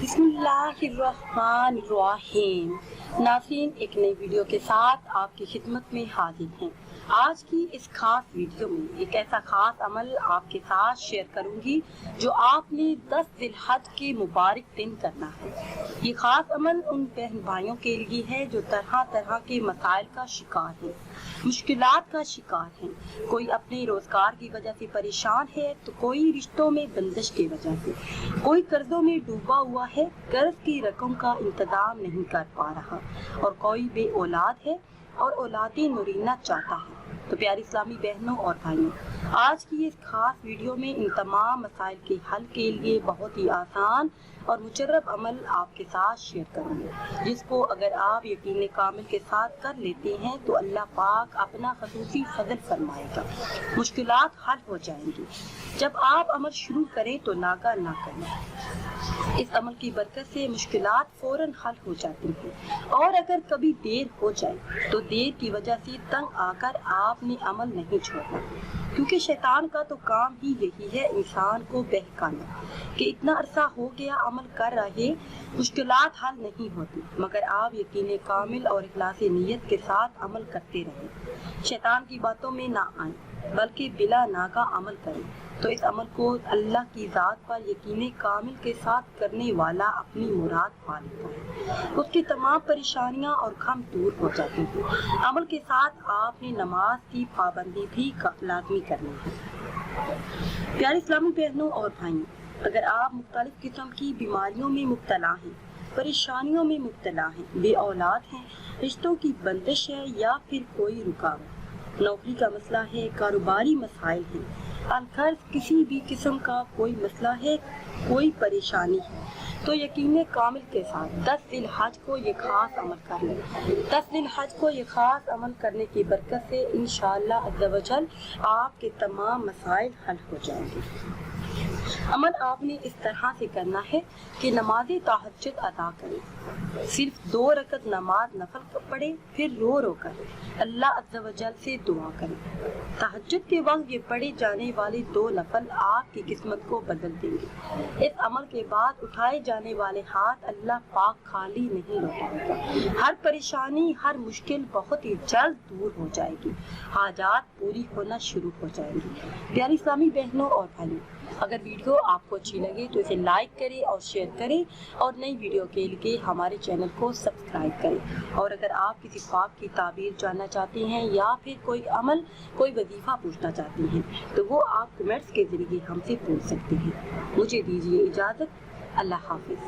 बिस्मिल्लाहिर्रहमानिर्रहीम। नाज़रीन, एक नई वीडियो के साथ आपकी खिदमत में हाजिर हैं। आज की इस खास वीडियो में एक ऐसा खास अमल आपके साथ शेयर करूंगी जो आपने 10 ज़िलहज के मुबारक दिन करना है। ये खास अमल उन बहन भाइयों के लिए है जो तरह तरह के मसाइल का शिकार हैं, मुश्किलात का शिकार हैं। कोई अपने रोजगार की वजह से परेशान है तो कोई रिश्तों में बंदिश की वजह से, कोई कर्जों में डूबा हुआ है, कर्ज की रकम का इंतजाम नहीं कर पा रहा, और कोई बे औलाद है और औलादी नुरीना चाहता है। तो प्यारी इस्लामी बहनों और भाइयों, आज की इस खास वीडियो में इन तमाम मसाइल के हल के लिए बहुत ही आसान और मुजर्रब अमल आपके साथ शेयर करूंगी, जिसको अगर आप यकीन कामिल के साथ कर लेते हैं तो अल्लाह पाक अपना खसूसी फजल फरमाएगा, मुश्किलात हल हो जाएंगी। जब आप अमल शुरू करें तो नागा ना करें। इस अमल की बरकत से मुश्किलात फौरन हल हो जाती हैं, और अगर कभी देर हो जाए तो देर की वजह से तंग आकर आपने अमल नहीं छोड़ना, क्योंकि शैतान का तो काम ही यही है इंसान को बहकाना कि इतना अरसा हो गया अमल कर रहे, मुश्किलात हल नहीं होती, मगर आप यकीन कामिल और इखलास नियत के साथ अमल करते रहें, शैतान की बातों में ना आए, बल्कि बिला नागा अमल करें। तो इस अमल को अल्लाह की ज़ात पर यकीन कामिल के साथ करने वाला अपनी मुराद पा लेता है, उसकी तमाम परेशानियां और गम दूर हो जाते हैं। अमल के साथ आपने नमाज की पाबंदी भी लाजमी करनी है। प्यारे इस्लामी बहनों और भाइयों, अगर आप मुख्तलिफ किस्म की बीमारियों में मुब्तला हैं, परेशानियों में मुब्तला हैं, बे औलाद हैं, रिश्तों की बंदिश है या फिर कोई रुकावट, नौकरी का मसला है, कारोबारी मसाइल हैं, अलखर्ज किसी भी किस्म का कोई मसला है, कोई परेशानी है, तो यकीन कामिल के साथ 10 ज़िलहज को ये खास अमल कर लें। 10 ज़िलहज को ये खास अमल करने की बरकत से इंशाअल्लाह अज़्ज़ा वजल आपके तमाम मसाइल हल हो जाएंगे। अमल आपने इस तरह से करना है कि नमाज तहज्जुद अदा करें, सिर्फ 2 रकत नमाज नफल पढ़े, फिर रो रो कर अल्लाह अज़्ज़ा वजल से दुआ करें। तहज्जुद के वक्त ये पढ़े जाने वाले 2 नफल आपकी किस्मत को बदल देंगे। इस अमल के बाद उठाए जाने वाले हाथ अल्लाह पाक खाली नहीं लौटाएगा। हर परेशानी, हर मुश्किल बहुत ही जल्द दूर हो जाएगी, हाजात पूरी होना शुरू हो जाएंगी। प्यारी इस्लामी बहनों और भाइयों, अगर वीडियो आपको अच्छी लगे तो इसे लाइक करें और शेयर करें, और नई वीडियो के लिए हमारे चैनल को सब्सक्राइब करें। और अगर आप किसी ख्वाब की ताबीर जानना चाहते हैं या फिर कोई अमल, कोई वजीफा पूछना चाहते हैं तो वो आप कमेंट्स के जरिए हमसे पूछ सकते हैं। मुझे दीजिए इजाज़त। अल्लाह हाफिज़।